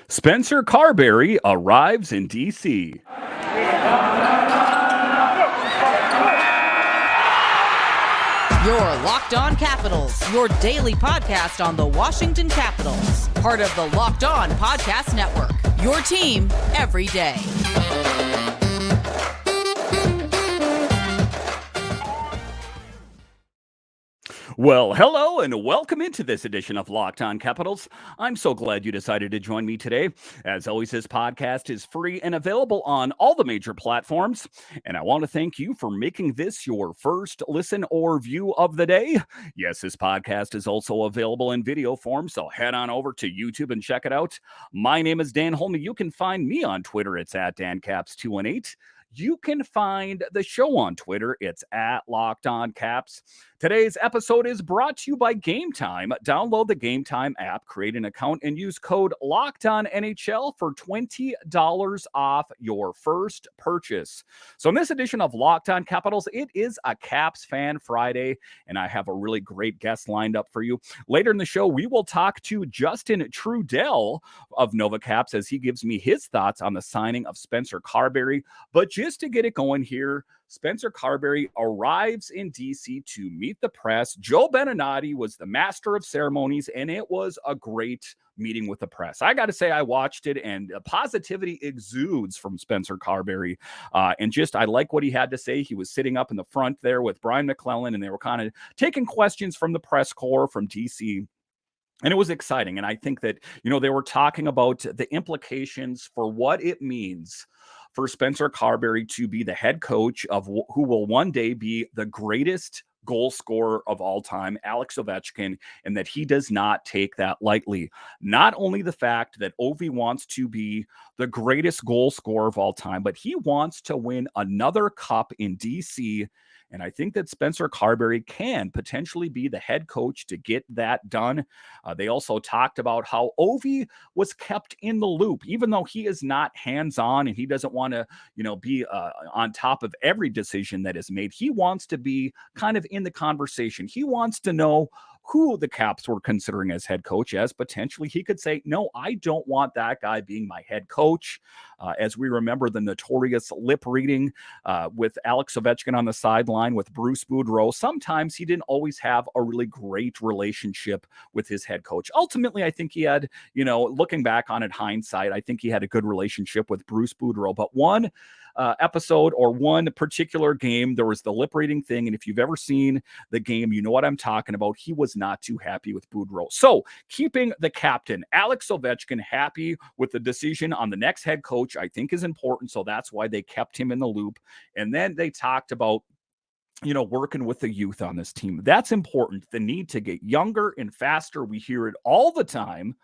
Spencer Carbery arrives in D.C. Your Locked On Capitals, your daily podcast on the Washington Capitals. Part of the Locked On Podcast Network, your team every day. Well, hello and welcome into this edition of Locked On Capitals. I'm so glad you decided to join me today. As always, this podcast is free and available on all the major platforms. And I want to thank you for making this your first listen or view of the day. Yes, this podcast is also available in video form, so head on over to YouTube and check it out. My name is Dan Holme. You can find me on Twitter. It's at DanCaps218. You can find the show on Twitter. It's at Locked On Caps. Today's episode is brought to you by Game Time. Download the Game Time app, create an account, and use code LOCKEDONNHL for $20 off your first purchase. So in this edition of Locked On Capitals, it is a Caps Fan Friday, and I have a really great guest lined up for you. Later in the show, we will talk to Justin Trudel of Nova Caps as he gives me his thoughts on the signing of Spencer Carbery. But just to get it going here, Spencer Carbery arrives in D.C. to meet the press. Joe Beninati was the master of ceremonies, and it was a great meeting with the press. I got to say, I watched it, and positivity exudes from Spencer Carbery. And just, I like what he had to say. He was sitting up in the front there with Brian McClellan, and they were kind of taking questions from the press corps from D.C., and it was exciting. And I think that, they were talking about the implications for what it means for Spencer Carbery to be the head coach of who will one day be the greatest goal scorer of all time, Alex Ovechkin, and that he does not take that lightly. Not only the fact that Ovi wants to be the greatest goal scorer of all time, but he wants to win another cup in DC. And I think that Spencer Carbery can potentially be the head coach to get that done. They also talked about how Ovi was kept in the loop, even though he is not hands-on and he doesn't want to, be on top of every decision that is made. He wants to be kind of in the conversation. He wants to know who the Caps were considering as head coach, as potentially he could say, no, I don't want that guy being my head coach. As we remember the notorious lip reading with Alex Ovechkin on the sideline with Bruce Boudreau, sometimes he didn't always have a really great relationship with his head coach. Ultimately, I think he had, looking back on it, hindsight, I think he had a good relationship with Bruce Boudreau. But one episode or one particular game, there was the lip reading thing. And if you've ever seen the game, you know what I'm talking about. He was not too happy with Boudreau. So keeping the captain, Alex Ovechkin, happy with the decision on the next head coach, I think is important. So that's why they kept him in the loop. And then they talked about working with the youth on this team. That's important. The need to get younger and faster. We hear it all the time.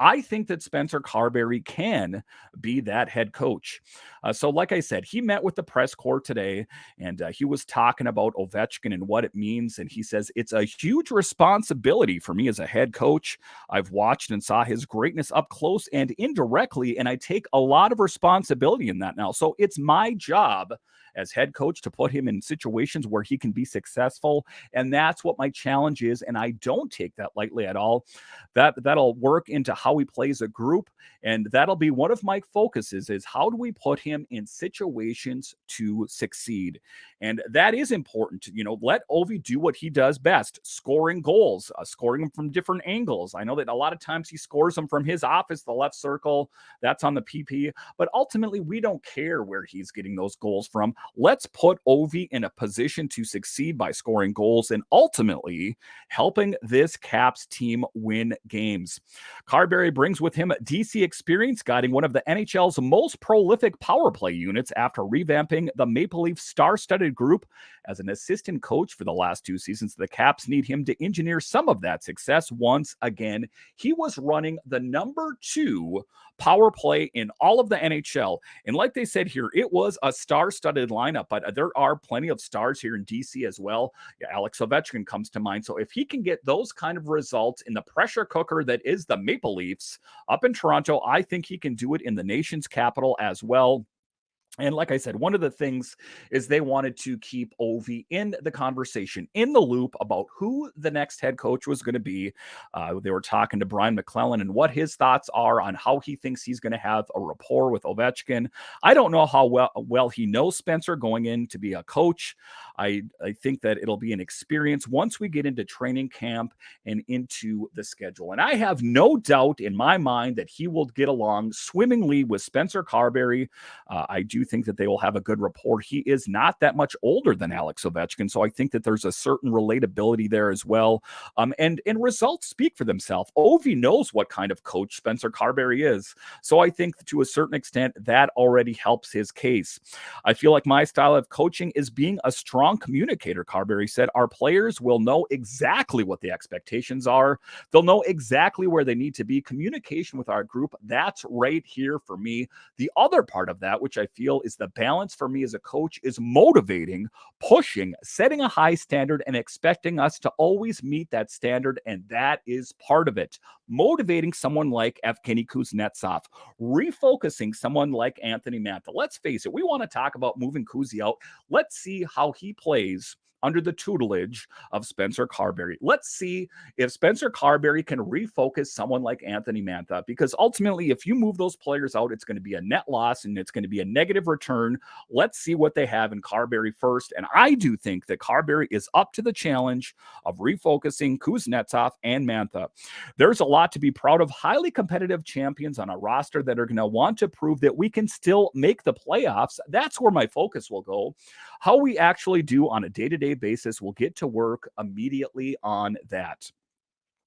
I think that Spencer Carbery can be that head coach. So like I said, he met with the press corps today, and he was talking about Ovechkin and what it means. And he says, it's a huge responsibility for me as a head coach. I've watched and saw his greatness up close and indirectly, and I take a lot of responsibility in that now. So it's my job as head coach to put him in situations where he can be successful. And that's what my challenge is. And I don't take that lightly at all. That'll work into how he plays a group. And that'll be one of my focuses is how do we put him in situations to succeed? And that is important. Let Ovi do what he does best, scoring goals, scoring them from different angles. I know that a lot of times he scores them from his office, the left circle, that's on the PP. But ultimately, we don't care where he's getting those goals from. Let's put Ovi in a position to succeed by scoring goals and ultimately helping this Caps team win games. Carbery brings with him DC experience, guiding one of the NHL's most prolific power play units after revamping the Maple Leaf star-studded group. As an assistant coach for the last 2 seasons, the Caps need him to engineer some of that success once again. He was running the number 2 power play in all of the NHL. And like they said here, it was a star-studded lineup, but there are plenty of stars here in DC as well. Yeah, Alex Ovechkin comes to mind. So if he can get those kind of results in the pressure cooker that is the Maple Leafs up in Toronto, I think he can do it in the nation's capital as well. And like I said, one of the things is they wanted to keep Ovi in the conversation, in the loop about who the next head coach was going to be. They were talking to Brian McClellan and what his thoughts are on how he thinks he's going to have a rapport with Ovechkin. I don't know how well he knows Spencer going in to be a coach. I think that it'll be an experience once we get into training camp and into the schedule. And I have no doubt in my mind that he will get along swimmingly with Spencer Carbery. I do think that they will have a good rapport. He is not that much older than Alex Ovechkin, so I think that there's a certain relatability there as well. And results speak for themselves. Ovi knows what kind of coach Spencer Carbery is, so I think to a certain extent that already helps his case. I feel like my style of coaching is being a strong communicator, Carbery said. Our players will know exactly what the expectations are. They'll know exactly where they need to be. Communication with our group, that's right here for me. The other part of that, which I feel is the balance for me as a coach, is motivating, pushing, setting a high standard, and expecting us to always meet that standard. And that is part of it. Motivating someone like Evgeny Kuznetsov, refocusing someone like Anthony Mantha. Let's face it, we want to talk about moving Kuzi out. Let's see how he plays under the tutelage of Spencer Carbery. Let's see if Spencer Carbery can refocus someone like Anthony Mantha, because ultimately, if you move those players out, it's going to be a net loss and it's going to be a negative return. Let's see what they have in Carbery first. And I do think that Carbery is up to the challenge of refocusing Kuznetsov and Mantha. There's a lot to be proud of. Highly competitive champions on a roster that are going to want to prove that we can still make the playoffs. That's where my focus will go. How we actually do on a day-to-day basis, we'll get to work immediately on that.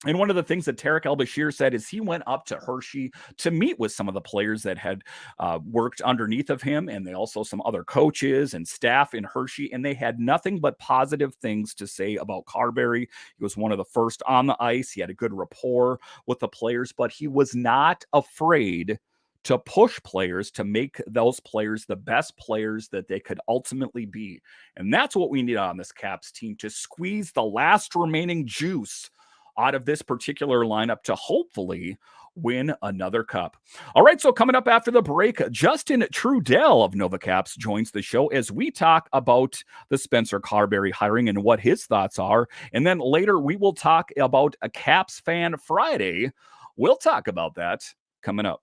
And one of the things that Tarek El-Bashir said is he went up to Hershey to meet with some of the players that had worked underneath of him, and they also some other coaches and staff in Hershey, and they had nothing but positive things to say about Carbery. He was one of the first on the ice. He had a good rapport with the players, but he was not afraid to push players to make those players the best players that they could ultimately be. And that's what we need on this Caps team, to squeeze the last remaining juice out of this particular lineup to hopefully win another cup. All right, so coming up after the break, Justin Trudel of NovaCaps joins the show as we talk about the Spencer Carbery hiring and what his thoughts are. And then later we will talk about a Caps Fan Friday. We'll talk about that coming up.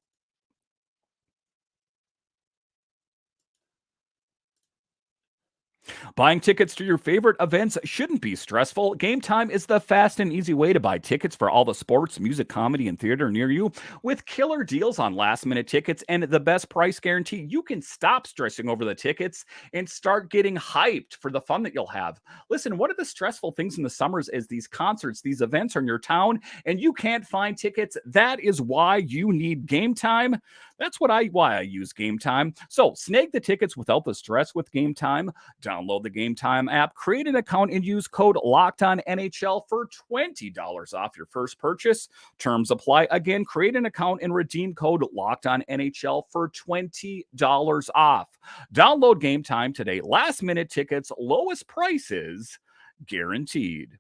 Buying tickets to your favorite events shouldn't be stressful. Game Time is the fast and easy way to buy tickets for all the sports, music, comedy, and theater near you. With killer deals on last-minute tickets and the best price guarantee, you can stop stressing over the tickets and start getting hyped for the fun that you'll have. Listen, one of the stressful things in the summers is these concerts, these events are in your town, and you can't find tickets. That is why you need Game Time. That's why I use Game Time. So snag the tickets without the stress with Game Time. Download the Game Time app, create an account, and use code LOCKEDONNHL for $20 off your first purchase. Terms apply. Again, create an account and redeem code LOCKEDONNHL for $20 off. Download Game Time today. Last minute tickets, lowest prices guaranteed.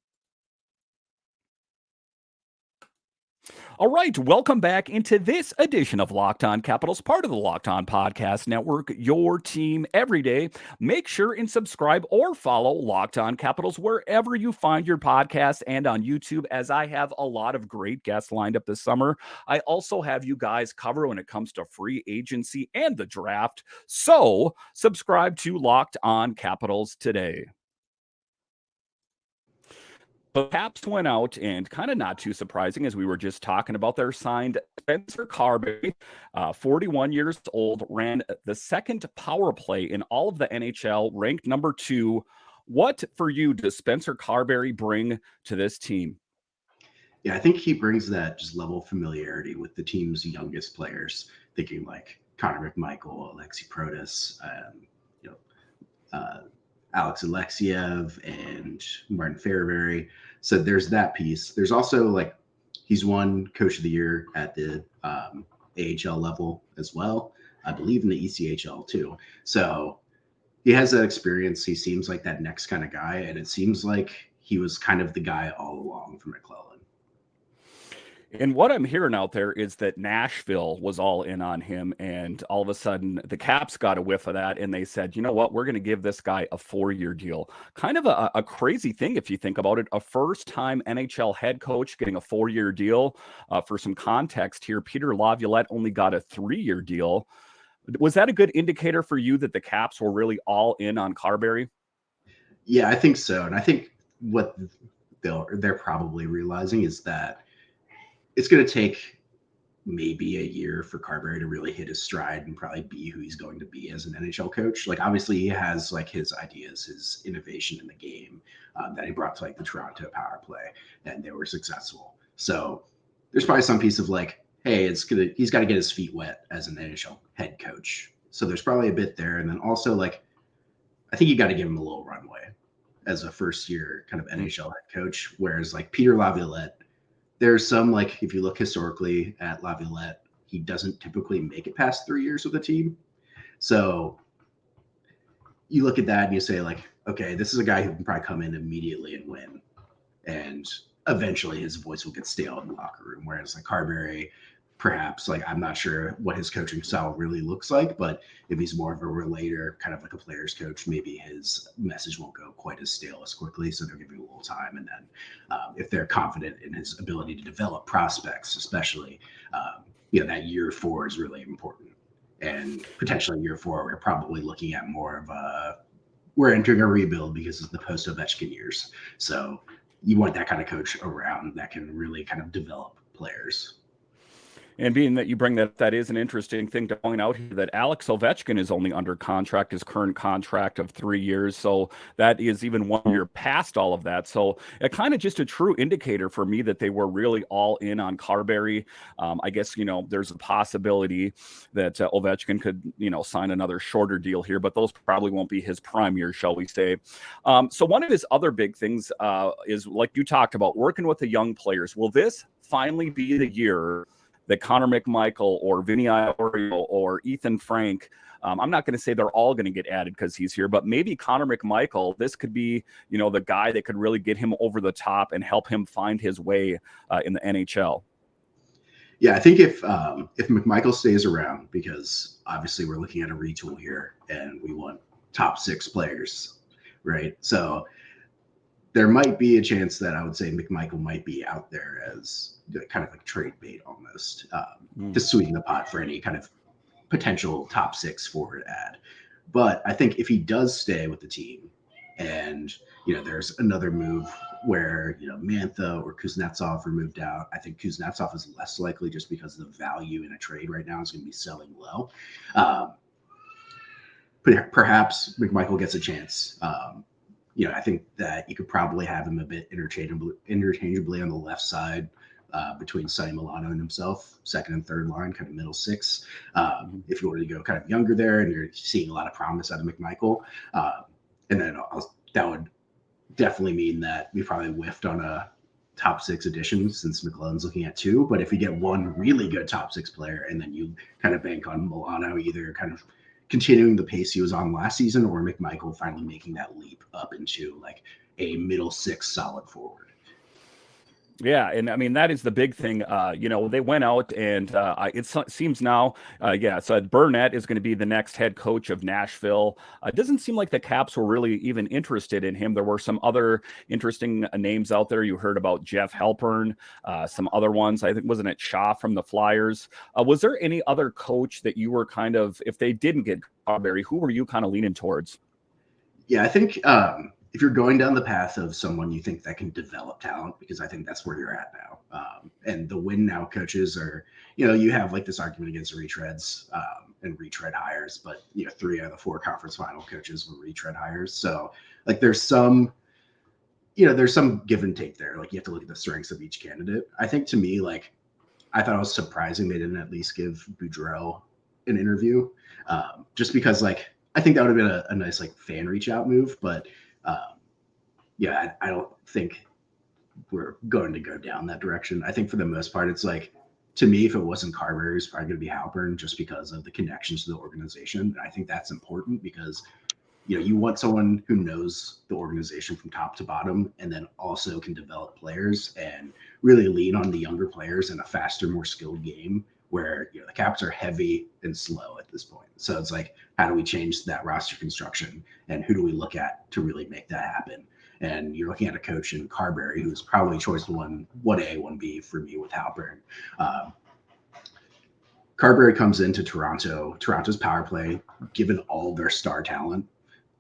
All right, welcome back into this edition of Locked On Capitals, part of the Locked On Podcast Network, your team every day. Make sure and subscribe or follow Locked On Capitals wherever you find your podcast and on YouTube, as I have a lot of great guests lined up this summer. I also have you guys covered when it comes to free agency and the draft. So subscribe to Locked On Capitals today. The Caps went out, and kind of not too surprising, as we were just talking about, their signed Spencer Carbery, 41 years old, ran the second power play in all of the NHL, ranked number 2. What for you does Spencer Carbery bring to this team? Yeah, I think he brings that just level of familiarity with the team's youngest players, thinking like Connor McMichael, Alexei Protas, Alex Alexiev, and Martin Fairbury. So there's that piece. There's also like he's won Coach of the Year at the AHL level as well, I believe in the ECHL too. So he has that experience. He seems like that next kind of guy, and it seems like he was kind of the guy all along for McClellan. And what I'm hearing out there is that Nashville was all in on him, and all of a sudden the Caps got a whiff of that, and they said, you know what, we're going to give this guy a 4-year deal. Kind of a crazy thing if you think about it. A first-time NHL head coach getting a 4-year deal. For some context here, Peter Laviolette only got a 3-year deal. Was that a good indicator for you that the Caps were really all in on Carbery? Yeah, I think so. And I think what they're probably realizing is that it's going to take maybe a year for Carbery to really hit his stride and probably be who he's going to be as an NHL coach. Like, obviously he has like his ideas, his innovation in the game that he brought to like the Toronto power play, and they were successful. So there's probably some piece of like, hey, he's got to get his feet wet as an NHL head coach. So there's probably a bit there. And then also like, I think you got to give him a little runway as a first year kind of NHL head coach. Whereas like Peter Laviolette, there's some, like, if you look historically at Laviolette, he doesn't typically make it past 3 years with a team. So you look at that and you say, like, okay, this is a guy who can probably come in immediately and win. And eventually his voice will get stale in the locker room. Whereas like Carbery, perhaps, like, I'm not sure what his coaching style really looks like, but if he's more of a relator, kind of like a player's coach, maybe his message won't go quite as stale as quickly. So they'll give you a little time. And then if they're confident in his ability to develop prospects, especially, that year 4 is really important. And potentially year 4, we're probably looking at more of we're entering a rebuild because of the post Ovechkin years. So you want that kind of coach around that can really kind of develop players. And being that you bring that is an interesting thing to point out here, that Alex Ovechkin is only under contract, his current contract of 3 years. So that is even 1 year past all of that. So it kind of just a true indicator for me that they were really all in on Carbery. I guess, there's a possibility that Ovechkin could, sign another shorter deal here, but those probably won't be his prime years, shall we say. So one of his other big things is, like you talked about, working with the young players. Will this finally be the year that Connor McMichael or Vinny Iorio or Ethan Frank, I'm not going to say they're all going to get added because he's here, but maybe Connor McMichael, this could be, the guy that could really get him over the top and help him find his way in the NHL. Yeah, I think if McMichael stays around, because obviously we're looking at a retool here and we want top 6 players, right? So there might be a chance that I would say McMichael might be out there as kind of like trade bait almost, to sweeten the pot for any kind of potential top 6 forward ad. But I think if he does stay with the team and, there's another move where, Mantha or Kuznetsov are moved out, I think Kuznetsov is less likely just because the value in a trade right now is going to be selling low. Perhaps McMichael gets a chance. I think that you could probably have him a bit interchangeably on the left side between Sonny Milano and himself, second and third line, kind of middle 6. If you wanted to go kind of younger there and you're seeing a lot of promise out of McMichael. And then that would definitely mean that we probably whiffed on a top 6 addition since McLellan's looking at 2. But if you get one really good top 6 player and then you kind of bank on Milano either kind of continuing the pace he was on last season or McMichael finally making that leap up into like a middle 6 solid forward. Yeah, and I mean, that is the big thing. They went out and it seems now, so Burnett is going to be the next head coach of Nashville. It doesn't seem like the Caps were really even interested in him. There were some other interesting names out there. You heard about Jeff Halpern, some other ones. I think, wasn't it Shaw from the Flyers? Was there any other coach that you were kind of, if they didn't get Carbery, who were you kind of leaning towards? Yeah, I think if you're going down the path of someone you think that can develop talent, because I think that's where you're at now. And the win now coaches are, you have like this argument against retreads and retread hires, but 3 out of the 4 conference final coaches were retread hires. So like there's some give and take there. Like you have to look at the strengths of each candidate. I think to me, like, I thought it was surprising they didn't at least give Boudreau an interview, just because like, I think that would have been a nice like fan reach out move, but I don't think we're going to go down that direction. I think for the most part, it's like, to me, if it wasn't Carbery, it's probably going to be Halpern just because of the connections to the organization. And I think that's important because, you want someone who knows the organization from top to bottom and then also can develop players and really lean on the younger players in a faster, more skilled game where the Caps are heavy and slow at this point. So it's like, how do we change that roster construction and who do we look at to really make that happen? And you're looking at a coach in Carbery, who's probably choice 1A, 1B for me with Halpern. Carbery comes into Toronto. Toronto's power play, given all their star talent,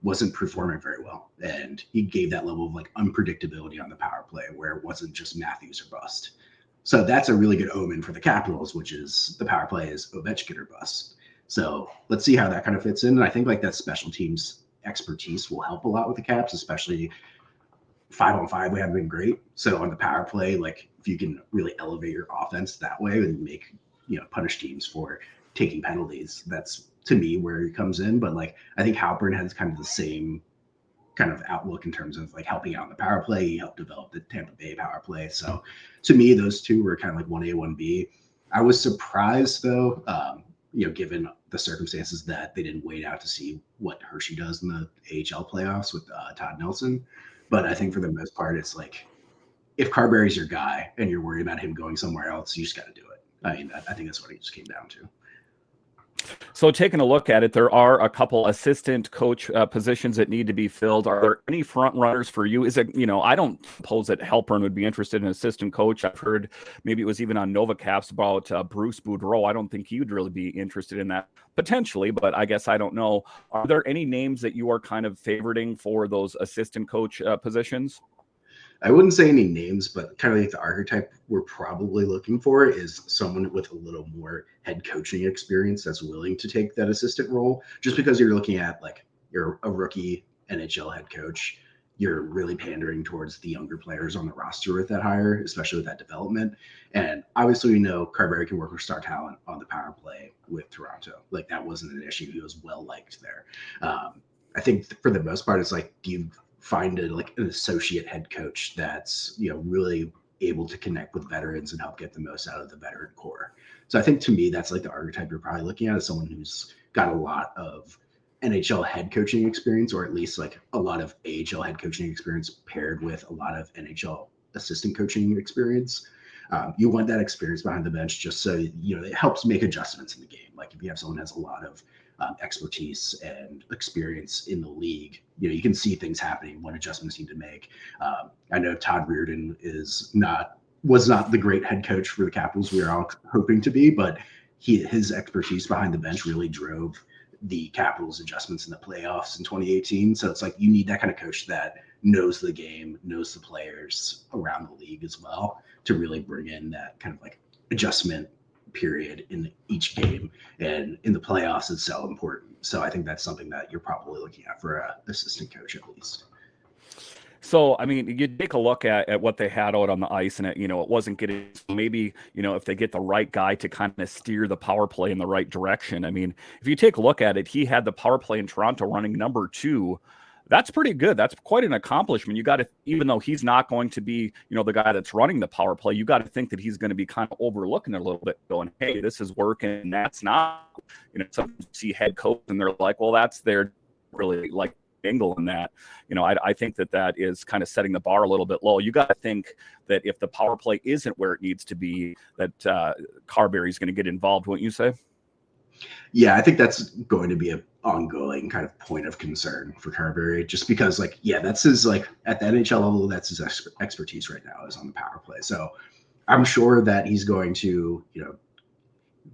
wasn't performing very well. And he gave that level of like unpredictability on the power play where it wasn't just Matthews or bust. So that's a really good omen for the Capitals, which is the power play is Ovechkin or bust. So let's see how that kind of fits in. And I think like that special teams expertise will help a lot with the Caps, especially 5-on-5 we haven't been great. So on the power play, like if you can really elevate your offense that way and make punish teams for taking penalties, that's to me where he comes in. But like I think Halpern has kind of the same kind of outlook in terms of like helping out in the power play. He helped develop the Tampa Bay power play. So to me, those two were kind of like 1A, 1B. I was surprised though, given the circumstances that they didn't wait out to see what Hershey does in the AHL playoffs with Todd Nelson. But I think for the most part, it's like if Carbery's your guy and you're worried about him going somewhere else, you just got to do it. I mean, I think that's what it just came down to. So taking a look at it, there are a couple assistant coach positions that need to be filled. Are there any front runners for you? Is it, I don't suppose that Halpern would be interested in assistant coach. I've heard maybe it was even on NovaCaps about Bruce Boudreau. I don't think he would really be interested in that potentially, but I guess I don't know. Are there any names that you are kind of favoriting for those assistant coach positions? I wouldn't say any names, but kind of like the archetype we're probably looking for is someone with a little more head coaching experience that's willing to take that assistant role. Just because you're looking at like you're a rookie NHL head coach, you're really pandering towards the younger players on the roster with that hire, especially with that development. And obviously, we know Carbery can work with star talent on the power play with Toronto. Like that wasn't an issue. He was well liked there. I think for the most part, it's like, do you find an associate head coach that's really able to connect with veterans and help get the most out of the veteran core. So I think to me that's like the archetype you're probably looking at, is someone who's got a lot of NHL head coaching experience, or at least like a lot of AHL head coaching experience paired with a lot of NHL assistant coaching experience. You want that experience behind the bench just so it helps make adjustments in the game. Like if you have someone who has a lot of expertise and experience in the league, you can see things happening when adjustments need to make. I know Todd Reardon was not the great head coach for the Capitals we were all hoping to be, but his expertise behind the bench really drove the Capitals adjustments in the playoffs in 2018. So it's like you need that kind of coach that knows the game, knows the players around the league as well, to really bring in that kind of like adjustment period in each game. And in the playoffs, it's so important. So I think that's something that you're probably looking at for an assistant coach at least. So, I mean, you take a look at what they had out on the ice, and it wasn't getting, maybe, if they get the right guy to kind of steer the power play in the right direction. I mean, if you take a look at it, he had the power play in Toronto running number 2. That's pretty good. That's quite an accomplishment. You got to, even though he's not going to be, the guy that's running the power play, you got to think that he's going to be kind of overlooking it a little bit, going, hey, this is working, and that's not, some see head coach and they're like, well, that's their really like angle in that. I think that is kind of setting the bar a little bit low. You got to think that if the power play isn't where it needs to be, that Carbery's going to get involved, wouldn't you say? Yeah, I think that's going to be an ongoing kind of point of concern for Carbery, just because that's his, at the NHL level, that's his expertise right now, is on the power play. So I'm sure that he's going to,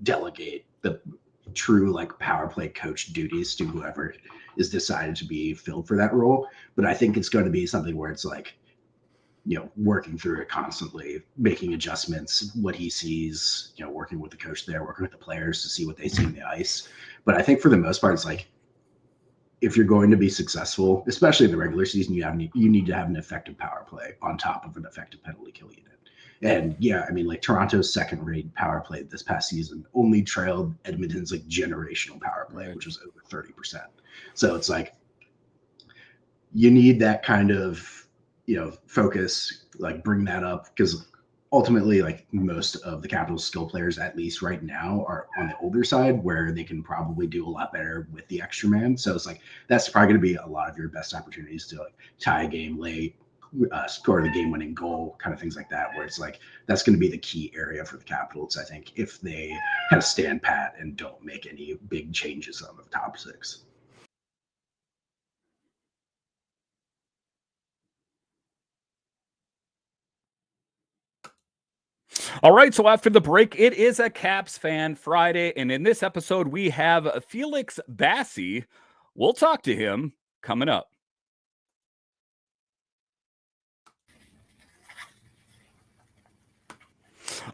delegate the true power play coach duties to whoever is decided to be filled for that role. But I think it's going to be something where it's working through it constantly, making adjustments, what he sees, working with the coach there, working with the players to see what they see in the ice. But I think for the most part, it's if you're going to be successful, especially in the regular season, you need to have an effective power play on top of an effective penalty kill unit. And yeah, I mean, Toronto's second-rate power play this past season only trailed Edmonton's generational power play, which was over 30%. So it's you need that kind of focus, bring that up, because ultimately, like most of the Capitals skill players, at least right now, are on the older side where they can probably do a lot better with the extra man. So it's like that's probably going to be a lot of your best opportunities to like tie a game late, score the game-winning goal, kind of things like that. Where it's like that's going to be the key area for the Capitals, I think, if they kind of stand pat and don't make any big changes on the top six. All right, so after the break, it is a Caps Fan Friday, and in this episode, we have Felix Bassey. We'll talk to him coming up.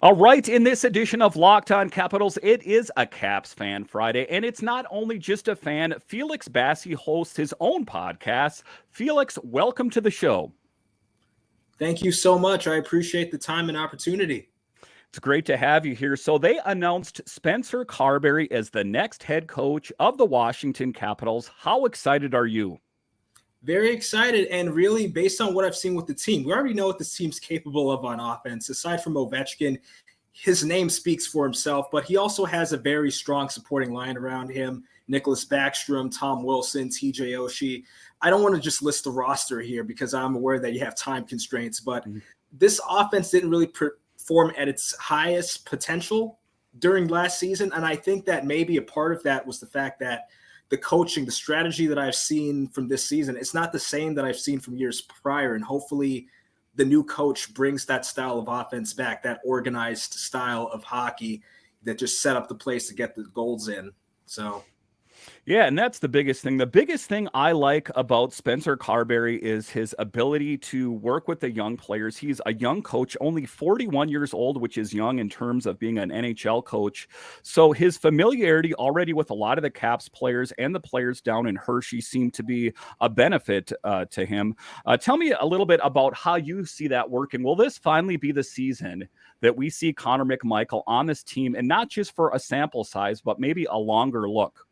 All right, in this edition of Locked On Capitals, it is a Caps Fan Friday, and it's not only just a fan. Felix Bassey hosts his own podcast. Felix, welcome to the show. Thank you so much. I appreciate the time and opportunity. It's great to have you here. So they announced Spencer Carbery as the next head coach of the Washington Capitals. How excited are you? Very excited, and really based on what I've seen with the team, we already know what this team's capable of on offense. Aside from Ovechkin, his name speaks for himself, but he also has a very strong supporting line around him. Nicholas Backstrom, Tom Wilson, TJ Oshie. I don't want to just list the roster here because I'm aware that you have time constraints, but this offense didn't really perform at its highest potential during last season. And I think that maybe a part of that was the fact that the coaching, the strategy that I've seen from this season, it's not the same that I've seen from years prior. And hopefully the new coach brings that style of offense back, that organized style of hockey that just set up the place to get the goals in. So yeah, and that's the biggest thing. The biggest thing I like about Spencer Carbery is his ability to work with the young players. He's a young coach, only 41 years old, which is young in terms of being an NHL coach. So his familiarity already with a lot of the Caps players and the players down in Hershey seem to be a benefit to him. Tell me a little bit about how you see that working. Will this finally be the season that we see Connor McMichael on this team, and not just for a sample size, but maybe a longer look?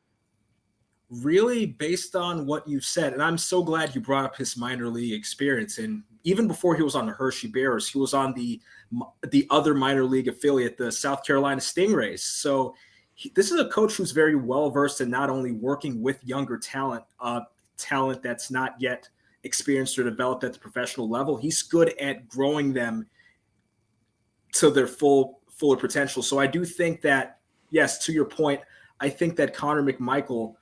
really based on what you said, and I'm so glad you brought up his minor league experience. And even before he was on the Hershey Bears, he was on the other minor league affiliate, the South Carolina Stingrays. So this is a coach who's very well versed in not only working with younger talent that's not yet experienced or developed at the professional level. He's good at growing them to their fuller potential. So I do think that, yes, to your point, I think that Connor McMichael,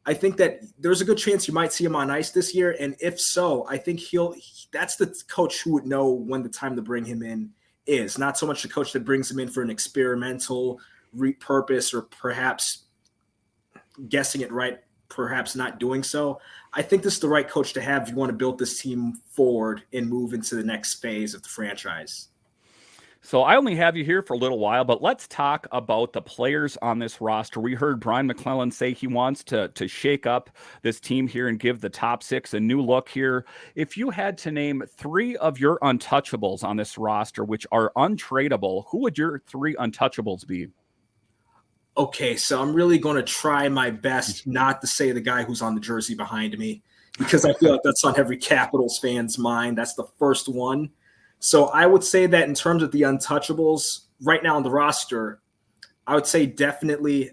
I think that there's a good chance you might see him on ice this year. And if so, I think that's the coach who would know when the time to bring him in is. Not so much the coach that brings him in for an experimental repurpose or perhaps guessing it right, perhaps not doing so. I think this is the right coach to have if you want to build this team forward and move into the next phase of the franchise. So I only have you here for a little while, but let's talk about the players on this roster. We heard Brian McClellan say he wants to shake up this team here and give the top six a new look here. If you had to name three of your untouchables on this roster, which are untradeable, who would your three untouchables be? Okay, so I'm really going to try my best not to say the guy who's on the jersey behind me, because I feel like that's on every Capitals fan's mind. That's the first one. So I would say that in terms of the untouchables right now on the roster, I would say definitely,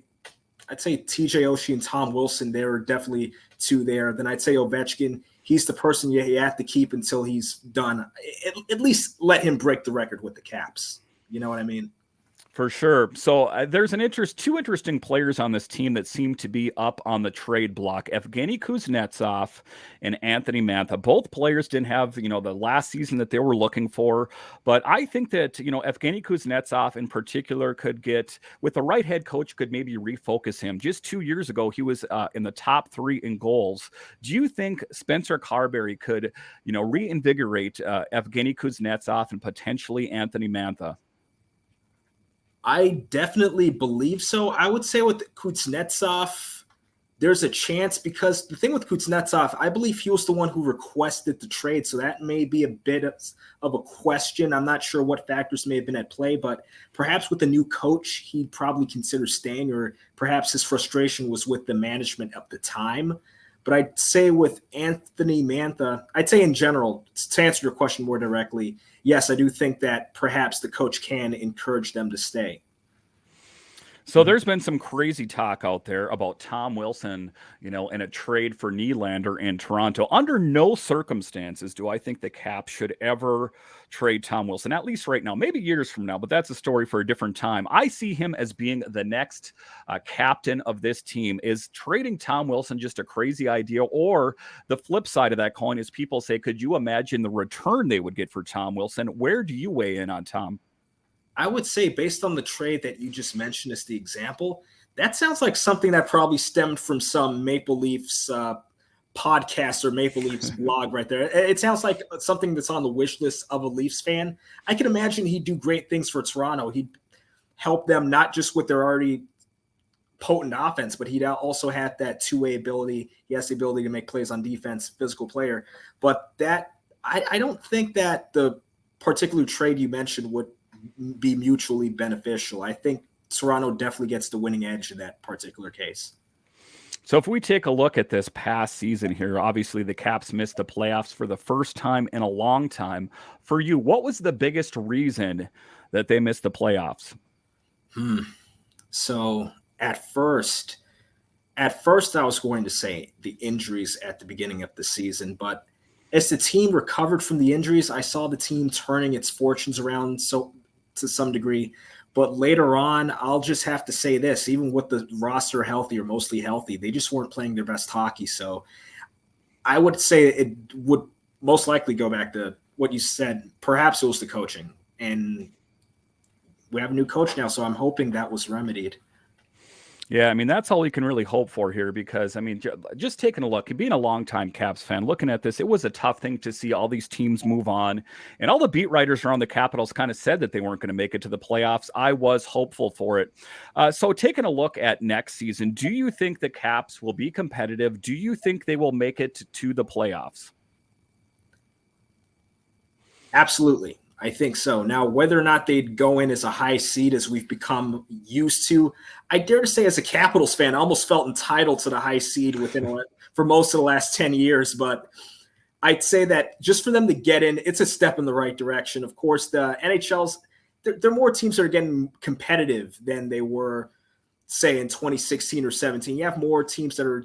I'd say TJ Oshie and Tom Wilson, there are definitely two there. Then I'd say Ovechkin, he's the person you have to keep until he's done. At least let him break the record with the Caps. You know what I mean? For sure. So there's two interesting players on this team that seem to be up on the trade block. Evgeny Kuznetsov and Anthony Mantha. Both players didn't have, the last season that they were looking for. But I think that, Evgeny Kuznetsov in particular could get, with the right head coach, could maybe refocus him. Just 2 years ago, he was in the top three in goals. Do you think Spencer Carbery could, reinvigorate Evgeny Kuznetsov and potentially Anthony Mantha? I definitely believe so. I would say with Kuznetsov, there's a chance, because the thing with Kuznetsov, I believe he was the one who requested the trade. So that may be a bit of a question. I'm not sure what factors may have been at play, but perhaps with the new coach, he'd probably consider staying, or perhaps his frustration was with the management at the time. But I'd say with Anthony Mantha, I'd say in general, to answer your question more directly, yes, I do think that perhaps the coach can encourage them to stay. So there's been some crazy talk out there about Tom Wilson, and a trade for Nylander in Toronto. Under no circumstances do I think the Caps should ever trade Tom Wilson, at least right now, maybe years from now, but that's a story for a different time. I see him as being the next captain of this team. Is trading Tom Wilson just a crazy idea? Or the flip side of that coin is people say, could you imagine the return they would get for Tom Wilson? Where do you weigh in on Tom? I would say, based on the trade that you just mentioned as the example, that sounds like something that probably stemmed from some Maple Leafs podcast or Maple Leafs blog right there. It sounds like something that's on the wish list of a Leafs fan. I can imagine he'd do great things for Toronto. He'd help them not just with their already potent offense, but he'd also had that two-way ability. He has the ability to make plays on defense, physical player. But that I don't think that the particular trade you mentioned would be mutually beneficial. I think Toronto definitely gets the winning edge in that particular case. So if we take a look at this past season here, obviously the Caps missed the playoffs for the first time in a long time. For you, what was the biggest reason that they missed the playoffs? So at first I was going to say the injuries at the beginning of the season, but as the team recovered from the injuries, I saw the team turning its fortunes around to some degree. But later on, I'll just have to say this, even with the roster healthy or mostly healthy, they just weren't playing their best hockey. So I would say it would most likely go back to what you said. Perhaps it was the coaching. And we have a new coach now, so I'm hoping that was remedied. Yeah, I mean, that's all you can really hope for here because, I mean, just taking a look, being a longtime Caps fan, looking at this, it was a tough thing to see all these teams move on. And all the beat writers around the Capitals kind of said that they weren't going to make it to the playoffs. I was hopeful for it. So taking a look at next season, do you think the Caps will be competitive? Do you think they will make it to the playoffs? Absolutely. I think so. Now, whether or not they'd go in as a high seed as we've become used to, I dare to say as a Capitals fan, I almost felt entitled to the high seed for most of the last 10 years. But I'd say that just for them to get in, it's a step in the right direction. Of course, the NHL's, there are more teams that are getting competitive than they were, say, in 2016 or 17. You have more teams that are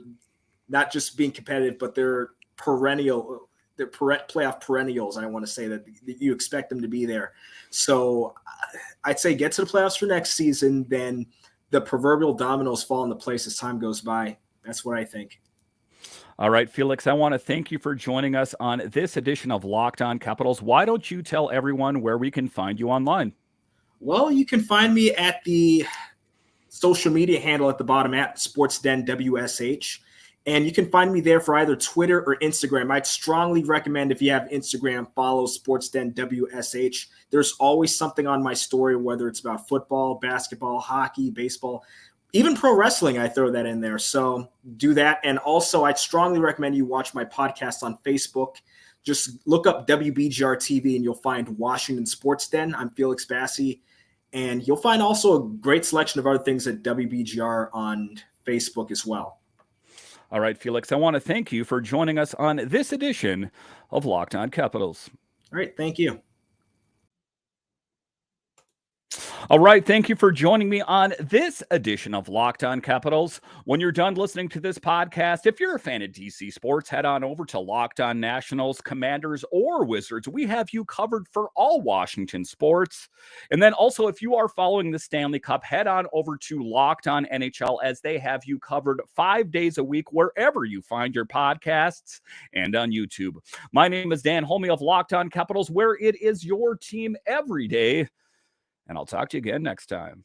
not just being competitive, but they're perennial. They're playoff perennials. I want to say that you expect them to be there. So I'd say get to the playoffs for next season, then the proverbial dominoes fall into place as time goes by. That's what I think. All right, Felix, I want to thank you for joining us on this edition of Locked On Capitals. Why don't you tell everyone where we can find you online? Well, you can find me at the social media handle at the bottom at SportsDenWSH. And you can find me there for either Twitter or Instagram. I'd strongly recommend, if you have Instagram, follow SportsDenWSH. There's always something on my story, whether it's about football, basketball, hockey, baseball, even pro wrestling. I throw that in there. So do that. And also, I'd strongly recommend you watch my podcast on Facebook. Just look up WBGR TV and you'll find Washington Sports Den. I'm Felix Bassey. And you'll find also a great selection of other things at WBGR on Facebook as well. All right, Felix, I want to thank you for joining us on this edition of Locked On Capitals. All right, thank you. All right, thank you for joining me on this edition of Locked On Capitals. When you're done listening to this podcast, if you're a fan of DC sports, head on over to Locked On Nationals, Commanders, or Wizards. We have you covered for all Washington sports. And then also, if you are following the Stanley Cup, head on over to Locked On NHL, as they have you covered 5 days a week wherever you find your podcasts and on YouTube. My name is Dan Holme of Locked On Capitals, where it is your team every day. And I'll talk to you again next time.